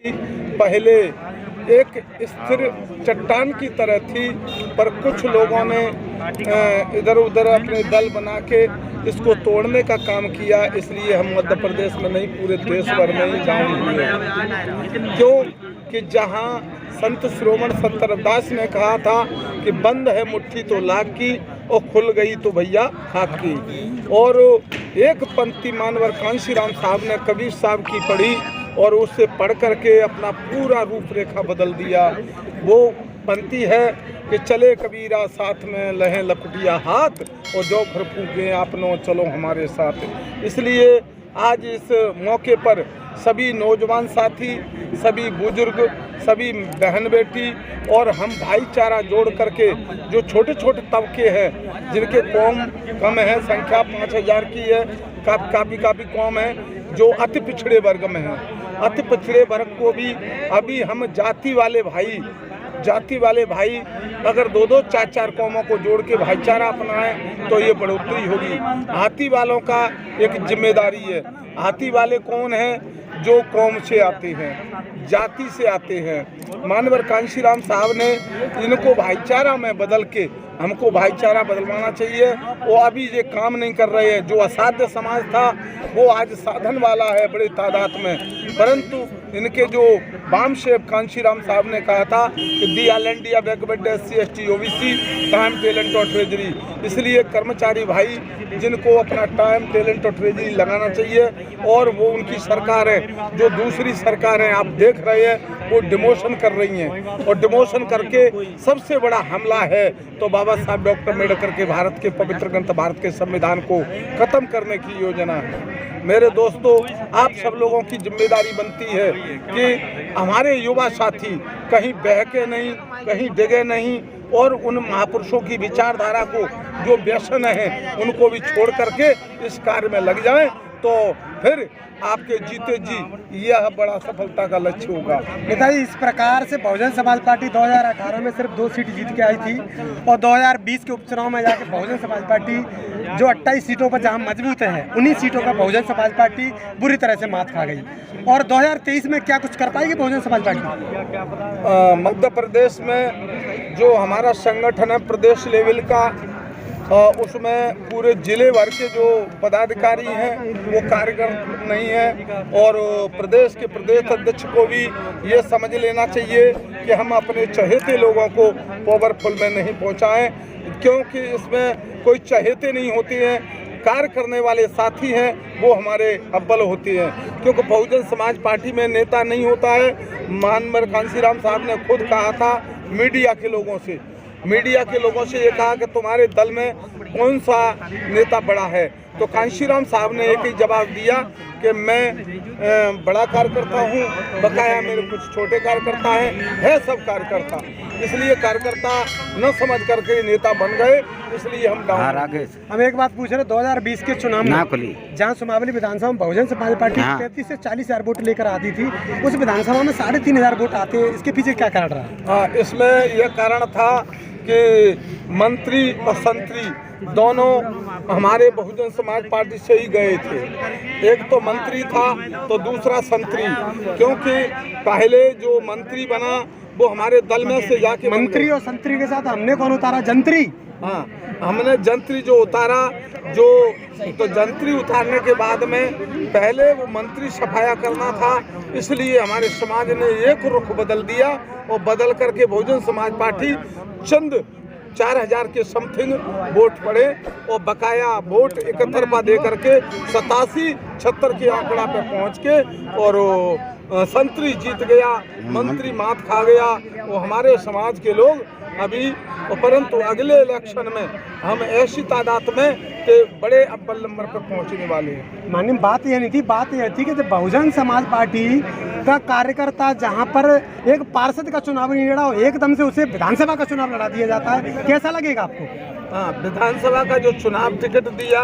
पहले एक स्थिर चट्टान की तरह थी, पर कुछ लोगों ने इधर उधर अपने दल बना के इसको तोड़ने का काम किया। इसलिए हम मध्य प्रदेश में नहीं, पूरे देश भर में ही गाँव हुए। क्यों कि जहाँ संत शिरोमणि संत रविदास ने कहा था कि बंद है मुट्ठी तो लाख की और खुल गई तो भैया खाक की। और एक पंक्ति मानवर कांशीराम साहब ने कबीर साहब की पढ़ी और उससे पढ़ करके अपना पूरा रूपरेखा बदल दिया। वो पंक्ति है कि चले कबीरा साथ में लहें लकुटिया हाथ और जो फिर फूके आपनो चलो हमारे साथ। इसलिए आज इस मौके पर सभी नौजवान साथी, सभी बुजुर्ग, सभी बहन बेटी और हम भाईचारा जोड़ करके जो छोटे छोटे तबके हैं जिनके कौम कम है, संख्या 5000 की है, काफ़ी कौम है जो अति पिछड़े वर्ग में है। अति पिछड़े वर्ग को भी अभी हम जाति वाले भाई अगर 2-2, 4-4 कौमों को जोड़ के भाईचारा अपनाएं तो ये बढ़ोतरी होगी। हाथी वालों का एक जिम्मेदारी है। हाथी वाले कौन हैं? जो कौम से आते हैं, जाति से आते हैं। मानवर कांशीराम साहब ने इनको भाईचारा में बदल के हमको भाईचारा बदलवाना चाहिए। वो अभी ये काम नहीं कर रहे हैं। जो असाध्य समाज था वो आज साधन वाला है बड़े तादाद में, परंतु इनके जो बामशेब कांशीराम साहब ने कहा था कि the all India backward SC ST OBC time talent और ट्रेजरी। इसलिए कर्मचारी भाई जिनको अपना टाइम टैलेंट और ट्रेजरी लगाना चाहिए, और वो उनकी सरकार है, जो दूसरी सरकार है आप देख रहे हैं वो डिमोशन कर रही हैं, और डिमोशन करके सबसे बड़ा हमला है तो बाबा साहब डॉक्टर अम्बेडकर के भारत के पवित्र ग्रंथ भारत के संविधान को खत्म करने की योजना है। मेरे दोस्तों, आप सब लोगों की जिम्मेदारी बनती है कि हमारे युवा साथी कहीं बहके नहीं, कहीं डिगे नहीं, और उन महापुरुषों की विचारधारा को जो व्यसन है उनको भी छोड़ करके इस कार्य में लग जाएं, तो फिर आपके जीते जी यह बड़ा सफलता का लक्ष्य होगा। नेताजी, इस प्रकार से बहुजन समाज पार्टी 2018 में सिर्फ 2 सीट जीत के आई थी, और 2020 के उपचुनाव में जाके बहुजन समाज पार्टी जो 28 सीटों पर जहां मजबूत है, उन्हीं सीटों पर बहुजन समाज पार्टी बुरी तरह से मात खा गई। और 2023 में क्या कुछ कर पाएगी बहुजन समाज पार्टी? मध्य प्रदेश में जो हमारा संगठन है प्रदेश लेवल का, उसमें पूरे जिले भर के जो पदाधिकारी हैं वो कार्यकर नहीं है, और प्रदेश के प्रदेश अध्यक्ष को भी ये समझ लेना चाहिए कि हम अपने चहेते लोगों को पावरफुल में नहीं पहुंचाएं, क्योंकि इसमें कोई चहेते नहीं होते हैं। कार्य करने वाले साथी हैं वो हमारे अव्वल होते हैं, क्योंकि बहुजन समाज पार्टी में नेता नहीं होता है। मानवर कांशीराम साहब ने खुद कहा था मीडिया के लोगों से ये कहा कि तुम्हारे दल में कौन सा नेता बड़ा है, तो कांशीराम साहब ने एक ही जवाब दिया कि मैं बड़ा कार्यकर्ता हूँ, बकाया मेरे कुछ छोटे कार्यकर्ता हैं, सब कार्यकर्ता। इसलिए कार्यकर्ता न समझ करके नेता बन गए, इसलिए हम हम एक बात पूछ रहे, 2020 के चुनाव में जहाँ सुमावली विधानसभा में बहुजन समाज पार्टी 33 से 40,000 वोट लेकर आती थी, उस विधानसभा में 3,500 वोट आते, इसके पीछे क्या कारण रहा? इसमें यह कारण था कि मंत्री और संतरी दोनों हमारे बहुजन समाज पार्टी से ही गए थे। एक तो मंत्री था तो दूसरा संतरी, क्योंकि पहले जो मंत्री बना वो हमारे दल में से जाके मंत्री और संतरी के साथ हमने कौन उतारा? जंत्री। हाँ, हमने जंत्री जो उतारा, तो जंत्री उतारने के बाद में पहले वो मंत्री सफाया करना था, इसलिए हमारे समाज ने एक रुख बदल दिया, और बदल करके बहुजन समाज पार्टी चंद 4000 के समथिंग वोट पड़े, और बकाया वोट एकतरफा दे करके 87-76 के आंकड़ा पे पहुंच के, और संतरी जीत गया, मंत्री मात खा गया। वो हमारे समाज के लोग अभी, परंतु अगले इलेक्शन में हम ऐसी तादाद में कि बड़े अव्वल नंबर पर पहुंचने वाले हैं। माननीय, बात यह नहीं थी, बात यह थी कि जब बहुजन समाज पार्टी का कार्यकर्ता जहां पर एक पार्षद का चुनाव नहीं लड़ा, एकदम से उसे विधानसभा का चुनाव लड़ा दिया जाता है, कैसा लगेगा आपको? हाँ, विधानसभा का जो चुनाव टिकट दिया,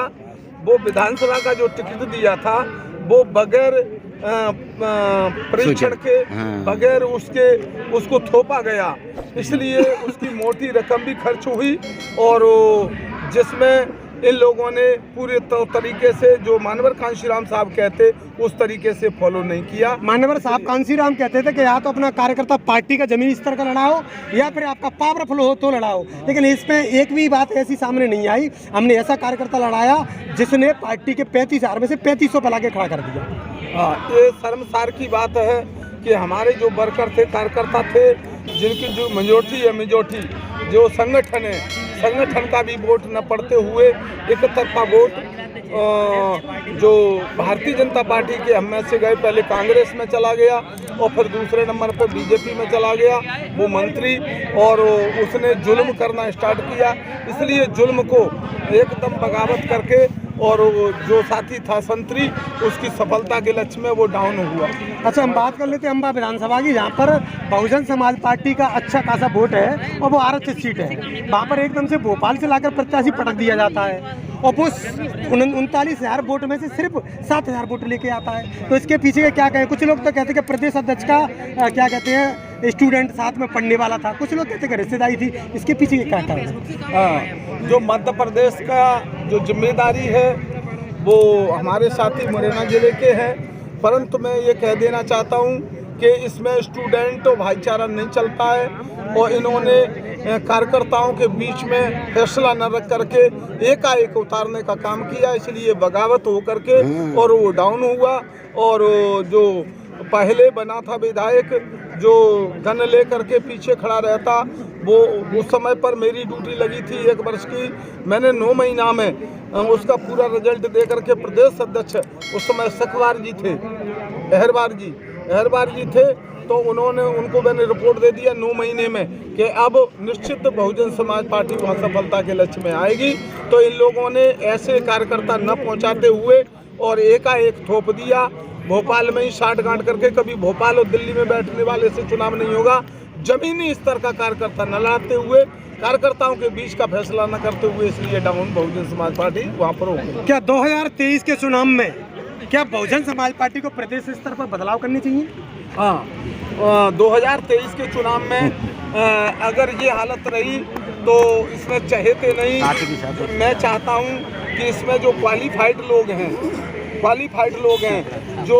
वो विधानसभा का जो टिकट दिया था वो बगैर परीक्षण के, बगैर उसको थोपा गया, इसलिए उसकी मोटी रकम भी खर्च हुई, और जिसमें इन लोगों ने पूरे तरीके से जो मानवर कांशीराम साहब कहते उस तरीके से फॉलो नहीं किया। मानवर साहब कांशीराम कहते थे कि या तो अपना कार्यकर्ता पार्टी का जमीनी स्तर का लड़ाओ या फिर आपका पावरफुल हो तो लड़ाओ, लेकिन इसमें एक भी बात ऐसी सामने नहीं आई। हमने ऐसा कार्यकर्ता लड़ाया जिसने पार्टी के 35,000 में से 3500 पे लाके खड़ा कर दिया। हाँ, ये शर्मसार की बात है कि हमारे जो वर्कर थे, कार्यकर्ता थे, जिनकी जो मेजोरिटी जो संगठन है, संगठन का भी वोट न पड़ते हुए एक तरफा वोट जो भारतीय जनता पार्टी के हम में से गए, पहले कांग्रेस में चला गया और फिर दूसरे नंबर पर बीजेपी में चला गया वो मंत्री, और उसने जुल्म करना स्टार्ट किया। इसलिए जुल्म को एकदम बगावत करके और जो साथी था संतरी, उसकी सफलता के लक्ष्य में वो डाउन हुआ। अच्छा, हम बात कर लेते हैं अम्बा विधानसभा की, जहाँ पर बहुजन समाज पार्टी का अच्छा खासा वोट है और वो आरक्षित सीट है। वहाँ पर एकदम से भोपाल से लाकर प्रत्याशी पटक दिया जाता है और वो 39,000 वोट में से सिर्फ 7,000 वोट लेके आता है। तो इसके पीछे का क्या कहें? कुछ लोग तो कहते हैं कि प्रदेश अध्यक्ष का क्या कहते हैं स्टूडेंट साथ में पढ़ने वाला था, कुछ लोग कहते हैं कि रिश्तेदारी थी। इसके पीछे क्या था? जो मध्य प्रदेश का जो जिम्मेदारी है वो हमारे साथी मुरैना जिले के हैं, परंतु मैं ये कह देना चाहता हूँ कि इसमें स्टूडेंट और भाईचारा नहीं चलता है और इन्होंने कार्यकर्ताओं के बीच में फैसला न रख करके एकाएक उतारने का काम किया। इसलिए बगावत हो करके और वो डाउन हुआ। और जो पहले बना था विधायक जो गन ले करके पीछे खड़ा रहता, वो उस समय पर मेरी ड्यूटी लगी थी 1 वर्ष की, मैंने 9 महीना में उसका पूरा रिजल्ट दे करके प्रदेश अध्यक्ष उस समय सखवार जी थे, अहरबार जी थे, तो उनको मैंने रिपोर्ट दे दिया 9 महीने में कि अब निश्चित बहुजन समाज पार्टी वहाँ सफलता के लक्ष्य में आएगी। तो इन लोगों ने ऐसे कार्यकर्ता न पहुँचाते हुए और एकाएक थोप दिया। भोपाल में ही साठ गांठ करके, कभी भोपाल और दिल्ली में बैठने वाले से चुनाव नहीं होगा। जमीनी स्तर का कार्यकर्ता न लाते हुए, कार्यकर्ताओं के बीच का फैसला न करते हुए, इसलिए डाउन बहुजन समाज पार्टी वहाँ पर हो गई। क्या 2023 के चुनाव में क्या बहुजन समाज पार्टी को प्रदेश स्तर पर बदलाव करनी चाहिए? हाँ, 2023 के चुनाव में अगर ये हालत रही तो इसमें चहेते नहीं, मैं चाहता हूँ कि इसमें जो क्वालिफाइड लोग हैं जो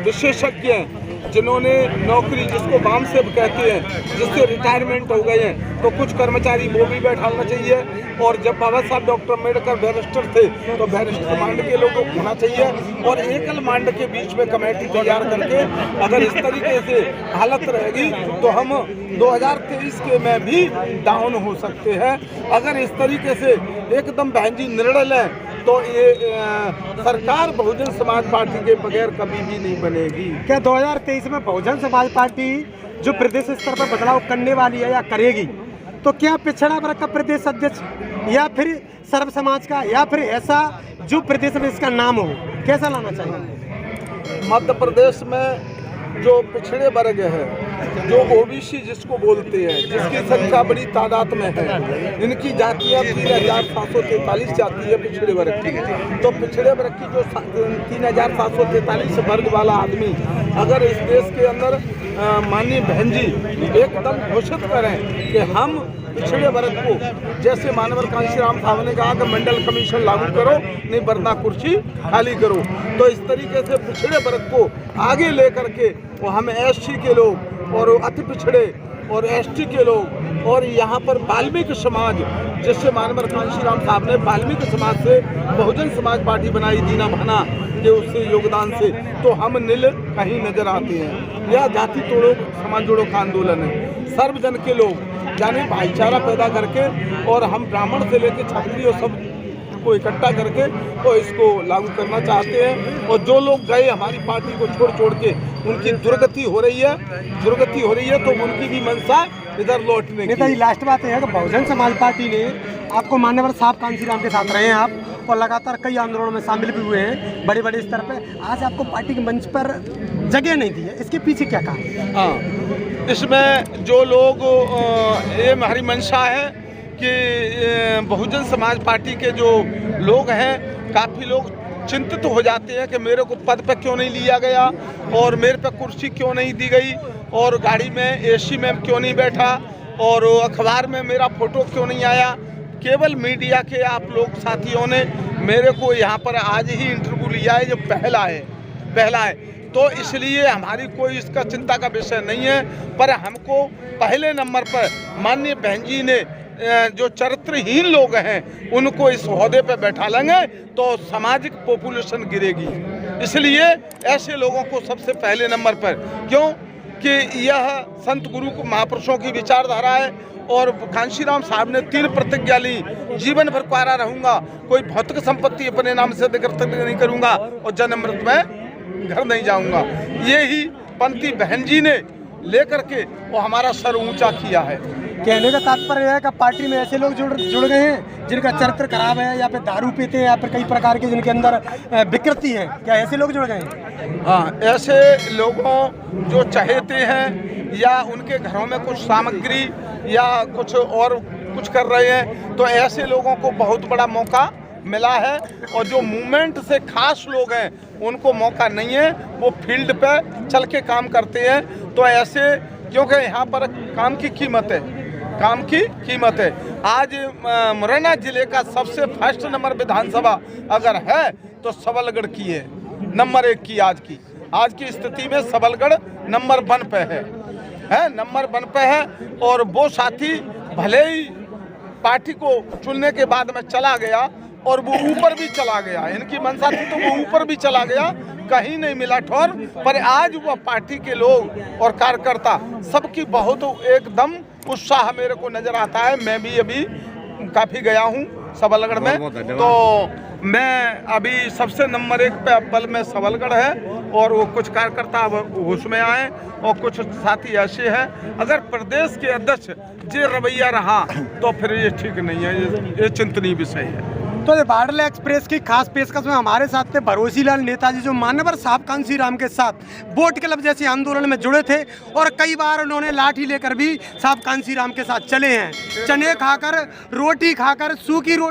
विशेषज्ञ हैं, जिन्होंने नौकरी, जिसको वाम से कहते हैं, जिससे रिटायरमेंट हो गए हैं, तो कुछ कर्मचारी वो भी बैठाना चाहिए। और जब बाबा साहब डॉक्टर अम्बेडकर बैरिस्टर थे तो बैरिस्टर मांड के लोगों को होना चाहिए और एकल मांड के बीच में कमेटी तैयार करके अगर इस तरीके से हालत रहेगी तो हम 2023 के में भी डाउन हो सकते हैं। अगर इस तरीके से एकदम बहनजी निर्णय लें तो ये सरकार बहुजन समाज पार्टी के बगैर कभी भी नहीं बनेगी। क्या 2023 में बहुजन समाज पार्टी जो प्रदेश स्तर पर बदलाव करने वाली है या करेगी, तो क्या पिछड़ा वर्ग का प्रदेश अध्यक्ष या फिर सर्व समाज का या फिर ऐसा जो प्रदेश में इसका नाम हो, कैसा लाना चाहिए? मध्य प्रदेश में जो पिछड़े वर्ग है, जो ओबीसी जिसको बोलते हैं, जिसकी संख्या बड़ी तादाद में है, इनकी जातियाँ 3,743 जाति है पिछड़े वर्ग की। तो पिछड़े वर्ग की जो 3,743 वर्ग वाला आदमी अगर इस देश के अंदर माननीय बहन जी एकदम घोषित करें कि हम पिछड़े वर्ग को, जैसे मानवर कांशीराम साहब ने कहा कि मंडल कमीशन लागू करो, नहीं वरना कुर्सी खाली करो, तो इस तरीके से पिछड़े वर्ग को आगे लेकर के वो हम एससी के लोग और अति पिछड़े और एसटी के लोग और यहाँ पर वाल्मीकि समाज, जिससे मानवर कांशीराम साहब ने वाल्मीकि समाज से बहुजन समाज पार्टी बनाई, दीना भाना के उससे योगदान से, तो हम नील कहीं नजर आते हैं। यह जाति तोड़ो समाज जोड़ो का आंदोलन है, सर्वजन के लोग यानी भाईचारा पैदा करके, और हम ब्राह्मण से लेकर क्षत्रिय और सब को इकट्ठा करके तो इसको लागू करना चाहते हैं। और जो लोग गए हमारी पार्टी को छोड़ के, उनकी दुर्गति हो रही है तो उनकी भी मंशा इधर लौटने की। नेताजी, लास्ट बात है कि बहुजन समाज पार्टी ने आपको मान्यवर साहब कांशीराम के साथ रहे हैं आप और लगातार कई आंदोलनों में शामिल भी हुए हैं बड़े बड़े स्तर पे, आज आपको पार्टी के मंच पर जगह नहीं दी है, इसके पीछे क्या कहा? हाँ, इसमें जो लोग, ये हमारी मंशा है कि बहुजन समाज पार्टी के जो लोग हैं, काफ़ी लोग चिंतित हो जाते हैं कि मेरे को पद पे क्यों नहीं लिया गया और मेरे पे कुर्सी क्यों नहीं दी गई और गाड़ी में एसी में क्यों नहीं बैठा और अखबार में मेरा फोटो क्यों नहीं आया, केवल मीडिया के आप लोग साथियों ने मेरे को यहाँ पर आज ही इंटरव्यू लिया है, जो पहला है, तो इसलिए हमारी कोई इसका चिंता का विषय नहीं है। पर हमको पहले नंबर पर माननीय बहन जी ने जो चरित्रहीन लोग हैं उनको इस ओहदे पे बैठा लेंगे तो सामाजिक पॉपुलेशन गिरेगी। इसलिए ऐसे लोगों को सबसे पहले नंबर पर, क्यों कि यह संत गुरु महापुरुषों की विचारधारा है। और कांशीराम साहब ने 3 प्रतिज्ञा ली, जीवन भर कुआरा रहूंगा, कोई भौतिक संपत्ति अपने नाम से अधिकृत नहीं करूंगा और जन्म मृत्यु में घर नहीं जाऊंगा। यही पंक्ति बहन जी ने लेकर के वो हमारा सर ऊंचा किया है। कहने का तात्पर्य है कि पार्टी में ऐसे लोग जुड़ गए हैं जिनका चरित्र खराब है, या फिर दारू पीते हैं, या फिर कई प्रकार के जिनके अंदर विकृति है, क्या ऐसे लोग जुड़ गए हैं? हाँ, ऐसे लोगों जो चाहते हैं या उनके घरों में कुछ सामग्री या कुछ और कुछ कर रहे हैं, तो ऐसे लोगों को बहुत बड़ा मौका मिला है। और जो मूवमेंट से खास लोग हैं उनको मौका नहीं है, वो फील्ड पे चल के काम करते हैं। तो ऐसे, क्योंकि यहाँ पर काम की कीमत है। आज मुरैना जिले का सबसे फर्स्ट नंबर विधानसभा अगर है तो सबलगढ़ की है, नंबर 1 की। आज की स्थिति में सबलगढ़ नंबर 1 पे है, नंबर 1 पे है। और वो साथी भले ही पार्टी को चुनने के बाद में चला गया और वो ऊपर भी चला गया, इनकी मंशा थी तो वो ऊपर भी चला गया, कहीं नहीं मिला ठौर। पर आज वह पार्टी के लोग और कार्यकर्ता सबकी बहुत एकदम उत्साह मेरे को नजर आता है। मैं भी अभी काफ़ी गया हूँ सबलगढ़ में, तो मैं अभी सबसे नंबर 1 पे अव्वल में सबलगढ़ है। और वो कुछ कार्यकर्ता होश में आए और कुछ साथी ऐसे हैं। अगर प्रदेश के अध्यक्ष ये रवैया रहा तो फिर ये ठीक नहीं है, ये चिंतनीय विषय है। तो ये बारडोली एक्सप्रेस की खास पेशकश में हमारे साथ थे भरोसीलाल नेताजी, जो मान्यवर साहब कांशीराम के साथ बोट क्लब जैसे आंदोलन में जुड़े थे और कई बार उन्होंने लाठी लेकर भी साहब कांशीराम के साथ चले हैं। चने खाकर, रोटी खाकर, सूखी रोटी